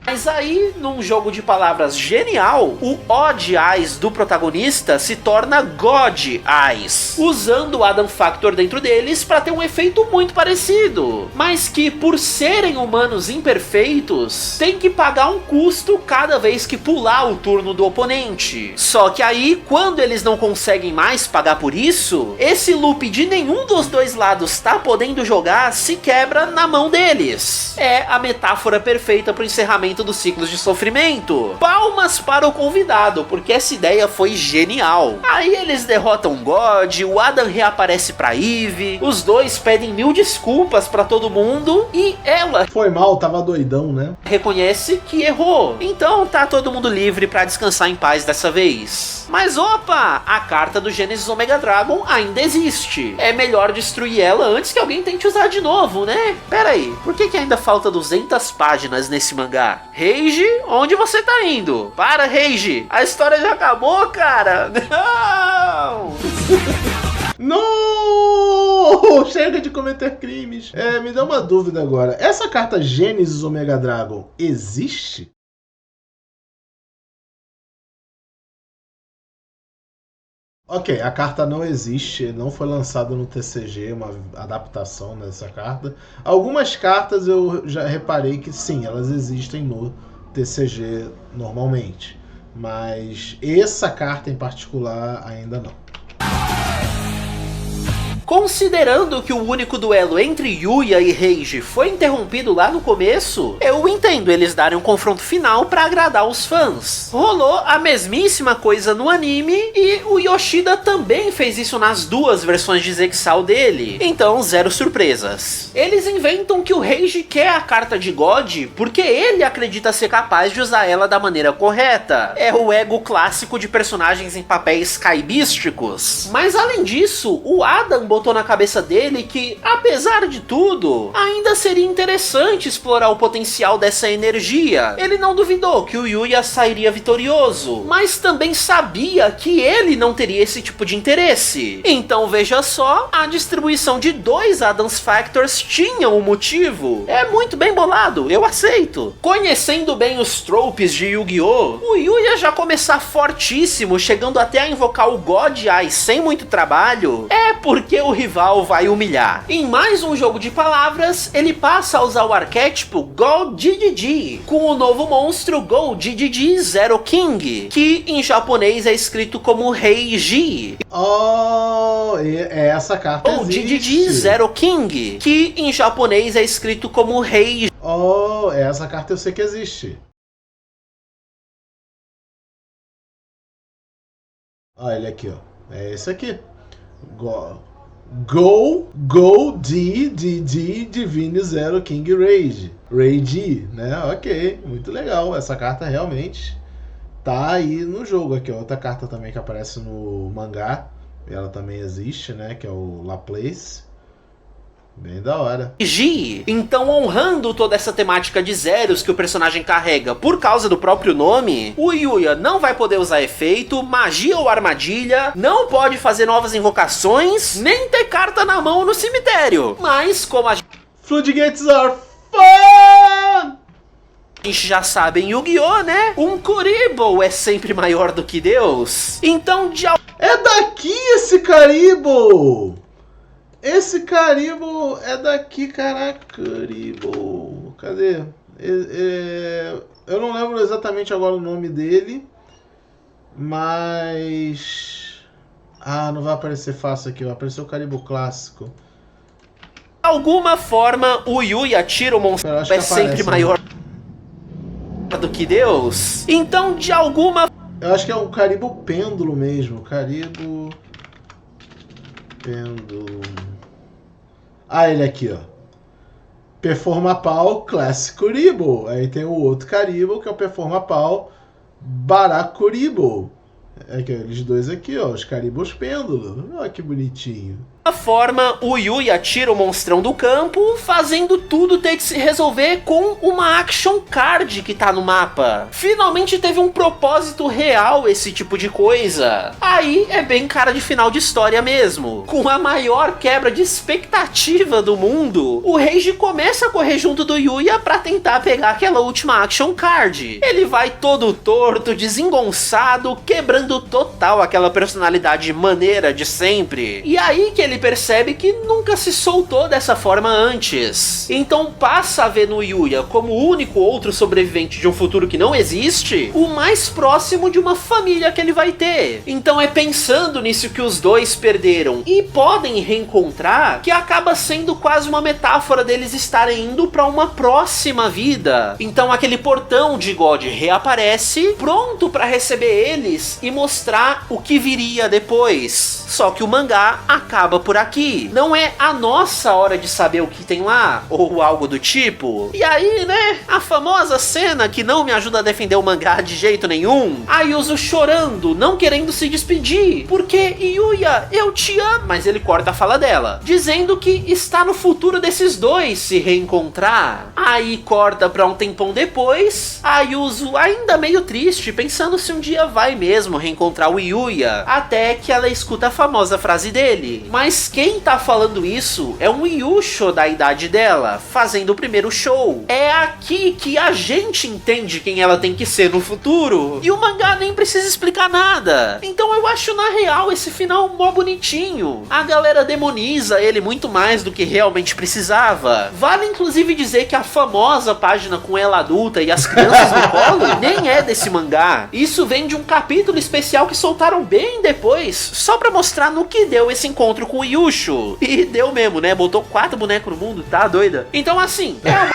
Mas aí, num jogo de palavras genial, o Odd Eyes do protagonista se torna God Eyes, usando o Adam Factor dentro deles para ter um efeito muito parecido, mas que, por serem humanos imperfeitos, tem que pagar um custo cada vez que pular o turno do oponente. Só que aí, quando eles não conseguem mais pagar por isso, esse loop de nenhum dos dois lados tá podendo jogar se quebra na mão deles. É a metáfora perfeita para o encerramento dos ciclos de sofrimento. Palmas para o convidado, porque essa ideia foi genial. Aí eles derrotam God, o Adam reaparece pra Eve, os dois pedem 1000 desculpas pra todo mundo e ela foi mal, tava doidão, né? Reconhece que errou. Então tá todo mundo livre pra descansar em paz dessa vez. Mas opa, a carta do Genesis Omega Dragon ainda existe. É melhor destruir ela antes que alguém tente usar de novo, né? Pera aí, por que ainda falta 200 páginas nesse mangá? Reiji, onde você tá indo? Para, Reiji, a história já acabou, cara. Não! Não! Chega de cometer crimes. Me dá uma dúvida agora. Essa carta Genesis Omega Dragon existe? Ok, a carta não existe, não foi lançada no TCG, uma adaptação dessa carta. Algumas cartas eu já reparei que sim, elas existem no TCG normalmente, mas essa carta em particular ainda não. Considerando que o único duelo entre Yuya e Reiji foi interrompido lá no começo, eu entendo eles darem um confronto final pra agradar os fãs. Rolou a mesmíssima coisa no anime e o Yoshida também fez isso nas duas versões de Zexal dele, então zero surpresas. Eles inventam que o Reiji quer a carta de God porque ele acredita ser capaz de usar ela da maneira correta. É o ego clássico de personagens em papéis caibísticos. Mas além disso, o Adam botou na cabeça dele que, apesar de tudo, ainda seria interessante explorar o potencial dessa energia. Ele não duvidou que o Yuya sairia vitorioso, mas também sabia que ele não teria esse tipo de interesse. Então veja só, a distribuição de 2 Adams Factors tinha um motivo. É muito bem bolado, eu aceito. Conhecendo bem os tropes de Yu-Gi-Oh!, o Yuya já começar fortíssimo, chegando até a invocar o God Eye sem muito trabalho, é porque o rival vai humilhar. Em mais um jogo de palavras, ele passa a usar o arquétipo Go-Jiji, com o novo monstro Go-Jiji Zero King, que em japonês é escrito como Rei-Ji. Oh, essa carta Go-Jiji Zero King, que em japonês é escrito como Rei-Ji. Oh, essa carta eu sei que existe. Olha ele aqui, ó. É esse aqui. Divine Zero King Rage. Rage, né? Ok, muito legal. Essa carta realmente tá aí no jogo. Aqui, ó. Outra carta também que aparece no mangá. Ela também existe, né? Que é o Laplace. Bem da hora. Então, honrando toda essa temática de zeros que o personagem carrega por causa do próprio nome, o Yuya não vai poder usar efeito, magia ou armadilha, não pode fazer novas invocações, nem ter carta na mão no cemitério. Mas, como a Floodgates are fun! gente já sabe em Yu-Gi-Oh!, né? Um Kuriboh é sempre maior do que Deus. Então, é daqui esse Kuriboh! Esse Kuriboh é daqui, caraca, Kuriboh. Cadê? Eu não lembro exatamente agora o nome dele, mas... Ah, não vai aparecer fácil aqui, vai aparecer o Kuriboh clássico. De alguma forma, o Yuya tira o monstro é sempre maior do que Deus. Então, de alguma... Eu acho que é um Kuriboh pêndulo mesmo, Kuriboh... Pêndulo... Ah, ele aqui, ó. Performapal Classic Kuriboh. Aí tem o outro Kuriboh, que é o Performapal Barakuriboh. É que eles dois aqui, ó, os Kuribohs pêndulo. Olha que bonitinho. Forma, o Yuya tira o monstrão do campo, fazendo tudo ter que se resolver com uma action card que tá no mapa. Finalmente teve um propósito real esse tipo de coisa. Aí é bem cara de final de história mesmo. Com a maior quebra de expectativa do mundo, o Reiji começa a correr junto do Yuya pra tentar pegar aquela última action card. Ele vai todo torto, desengonçado, quebrando total aquela personalidade maneira de sempre. E aí que ele percebe que nunca se soltou dessa forma antes. Então passa a ver no Yuya como o único outro sobrevivente de um futuro que não existe, o mais próximo de uma família que ele vai ter. Então é pensando nisso que os dois perderam e podem reencontrar que acaba sendo quase uma metáfora deles estarem indo para uma próxima vida. Então aquele portão de God reaparece, pronto para receber eles e mostrar o que viria depois. Só que o mangá acaba por aqui. Não é a nossa hora de saber o que tem lá, ou algo do tipo. E aí, né, a famosa cena que não me ajuda a defender o mangá de jeito nenhum. A Yuzu chorando, não querendo se despedir. Porque, Yuya, eu te amo. Mas ele corta a fala dela, dizendo que está no futuro desses dois se reencontrar. Aí corta pra um tempão depois, a Yuzu ainda meio triste, pensando se um dia vai mesmo reencontrar o Yuya. Até que ela escuta a famosa frase dele. Mas quem tá falando isso é um Yusho da idade dela, fazendo o primeiro show. É aqui que a gente entende quem ela tem que ser no futuro. E o mangá nem precisa explicar nada. Então eu acho na real esse final mó bonitinho. A galera demoniza ele muito mais do que realmente precisava. Vale inclusive dizer que a famosa página com ela adulta e as crianças no colo nem é desse mangá. Isso vem de um capítulo especial que soltaram bem depois, só pra mostrar no que deu esse encontro com o Yusho. E deu mesmo, né? Botou 4 bonecos no mundo, tá doida? Então assim, é uma...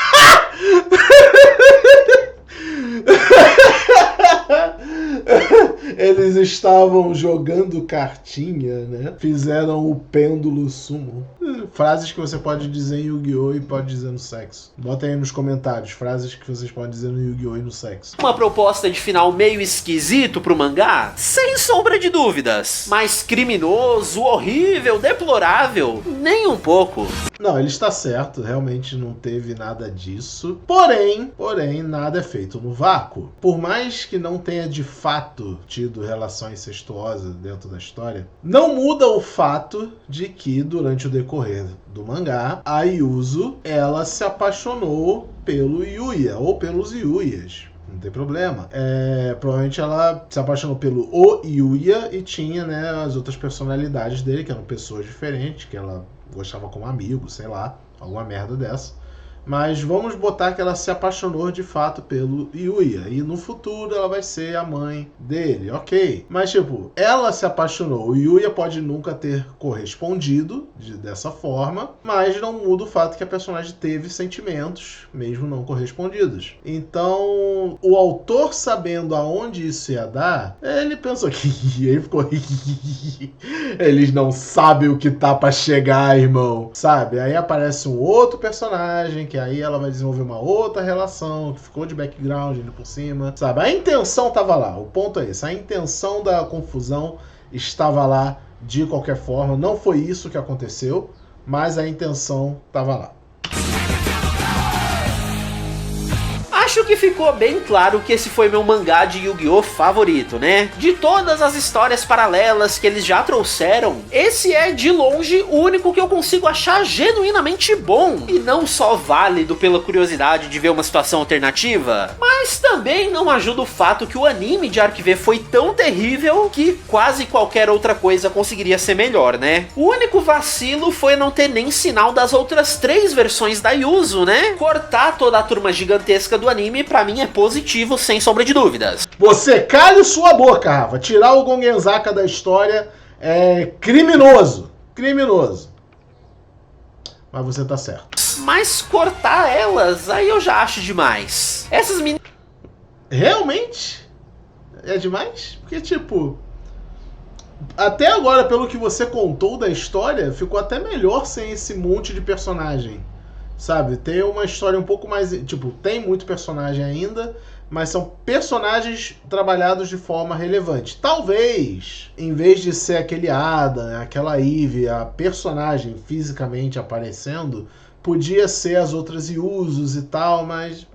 Eles estavam jogando cartinha, né? Fizeram o pêndulo sumo. Frases que você pode dizer em Yu-Gi-Oh! E pode dizer no sexo. Bota aí nos comentários frases que vocês podem dizer no Yu-Gi-Oh! E no sexo. Uma proposta de final meio esquisito pro mangá? Sem sombra de dúvidas. Mas criminoso, horrível, deplorável? Nem um pouco. Não, ele está certo, realmente não teve nada disso. Porém, nada é feito no vácuo. Por mais que não tenha de fato tido relação incestuosa dentro da história, não muda o fato de que durante o decorrer do mangá, a Yuzu, ela se apaixonou pelo Yuya, ou pelos Yuyas. Não tem problema. Provavelmente ela se apaixonou pelo O Yuya e tinha, né, as outras personalidades dele, que eram pessoas diferentes, que ela gostava como amigo, sei lá, alguma merda dessa. Mas vamos botar que ela se apaixonou de fato pelo Yuya. E no futuro ela vai ser a mãe dele, ok. Mas tipo, ela se apaixonou. O Yuya pode nunca ter correspondido dessa forma. Mas não muda o fato que a personagem teve sentimentos, mesmo não correspondidos. Então, o autor, sabendo aonde isso ia dar, ele pensou que ele ficou... Eles não sabem o que tá pra chegar, irmão. Sabe? Aí aparece um outro personagem, que aí ela vai desenvolver uma outra relação, que ficou de background ali por cima, sabe? A intenção tava lá, o ponto é esse, a intenção da confusão estava lá de qualquer forma, não foi isso que aconteceu, mas a intenção tava lá. Acho que ficou bem claro que esse foi meu mangá de Yu-Gi-Oh! Favorito, né? De todas as histórias paralelas que eles já trouxeram, esse é, de longe, o único que eu consigo achar genuinamente bom. E não só válido pela curiosidade de ver uma situação alternativa, mas também não ajuda o fato que o anime de Arc-V foi tão terrível que quase qualquer outra coisa conseguiria ser melhor, né? O único vacilo foi não ter nem sinal das outras 3 versões da Yuzu, né? Cortar toda a turma gigantesca do anime, pra mim, é positivo, sem sombra de dúvidas. Você cale sua boca, Rafa. Tirar o Gongenzaka da história é criminoso. Criminoso. Mas você tá certo. Mas cortar elas, aí eu já acho demais. Essas meninas... Realmente? É demais? Porque, tipo... Até agora, pelo que você contou da história, ficou até melhor sem esse monte de personagem. Sabe, tem uma história um pouco mais... Tipo, tem muito personagem ainda, mas são personagens trabalhados de forma relevante. Talvez, em vez de ser aquele Adam, aquela Eve, a personagem fisicamente aparecendo, podia ser as outras Yuzos e tal, mas...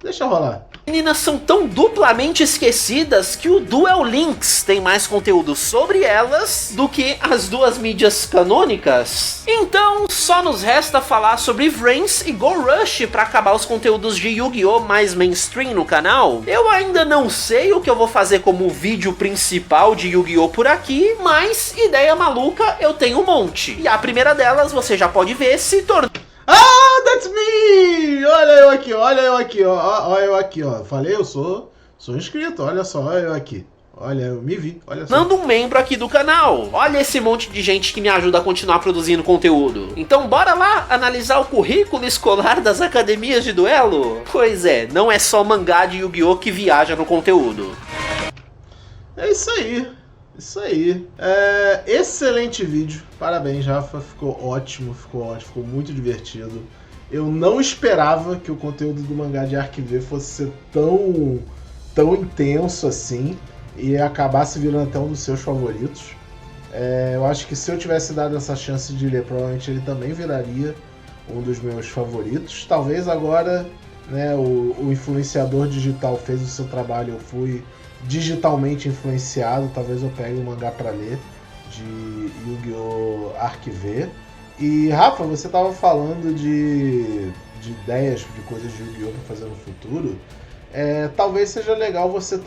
deixa rolar. Meninas são tão duplamente esquecidas que o Duel Links tem mais conteúdo sobre elas do que as duas mídias canônicas. Então, só nos resta falar sobre Vrains e Go Rush para acabar os conteúdos de Yu-Gi-Oh! Mais mainstream no canal. Eu ainda não sei o que eu vou fazer como vídeo principal de Yu-Gi-Oh! Por aqui, mas ideia maluca eu tenho um monte. E a primeira delas, você já pode ver, se tornou... Ah, that's me! Olha eu aqui, olha eu aqui, ó. Olha eu aqui, ó. Falei, eu sou inscrito, olha só, olha eu aqui. Olha, eu me vi, olha só. Manda um membro aqui do canal. Olha esse monte de gente que me ajuda a continuar produzindo conteúdo. Então bora lá analisar o currículo escolar das academias de duelo? Pois é, não é só mangá de Yu-Gi-Oh! Que viaja no conteúdo. É isso aí. Isso aí. Excelente vídeo. Parabéns, Rafa. Ficou ótimo, ficou muito divertido. Eu não esperava que o conteúdo do mangá de Arc-V fosse ser tão intenso assim e acabasse virando até um dos seus favoritos. Eu acho que se eu tivesse dado essa chance de ler, provavelmente ele também viraria um dos meus favoritos. Talvez agora, né, o influenciador digital fez o seu trabalho, eu fui digitalmente influenciado, talvez eu pegue um mangá pra ler de Yu-Gi-Oh! Arc-V. E Rafa, você tava falando de ideias de coisas de Yu-Gi-Oh! Pra fazer no futuro. Talvez seja legal você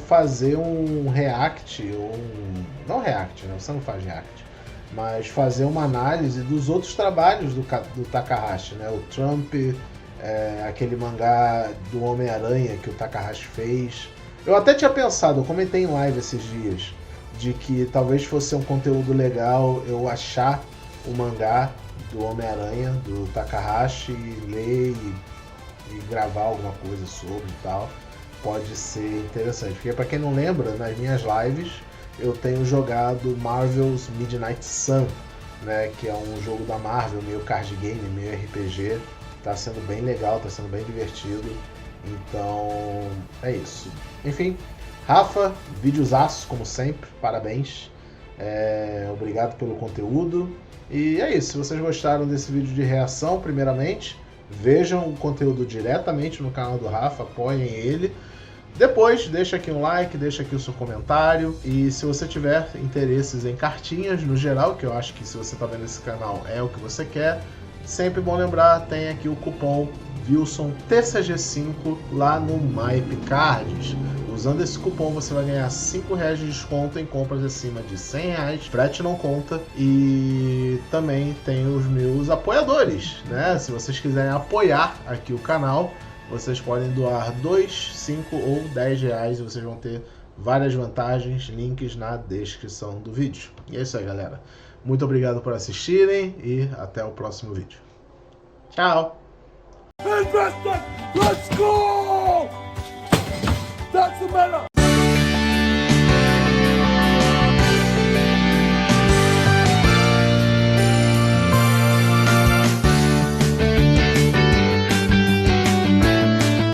fazer um react, não react, né? Você não faz react, mas fazer uma análise dos outros trabalhos do Takahashi, né? O Trump, aquele mangá do Homem-Aranha que o Takahashi fez. Eu até tinha pensado, eu comentei em live esses dias, de que talvez fosse um conteúdo legal eu achar o mangá do Homem-Aranha, do Takahashi, ler e gravar alguma coisa sobre e tal. Pode ser interessante, porque pra quem não lembra, nas minhas lives eu tenho jogado Marvel's Midnight Sun, né, que é um jogo da Marvel, meio card game, meio RPG. Tá sendo bem legal, tá sendo bem divertido. Então, é isso. Enfim, Rafa, videozaço como sempre, parabéns. Obrigado pelo conteúdo. E é isso, se vocês gostaram desse vídeo de reação, primeiramente, vejam o conteúdo diretamente no canal do Rafa, apoiem ele. Depois, deixa aqui um like, deixa aqui o seu comentário. E se você tiver interesses em cartinhas no geral, que eu acho que se você está vendo esse canal é o que você quer, sempre bom lembrar, tem aqui o cupom WilsonTCG5 lá no MyPcards. Usando esse cupom você vai ganhar R$5 de desconto em compras acima de R$100, frete não conta. E também tem os meus apoiadores, né? Se vocês quiserem apoiar aqui o canal, vocês podem doar 2, 5 ou R$10 e vocês vão ter várias vantagens, links na descrição do vídeo. E é isso aí, galera. Muito obrigado por assistirem e até o próximo vídeo. Tchau! Let's go! That's the matter!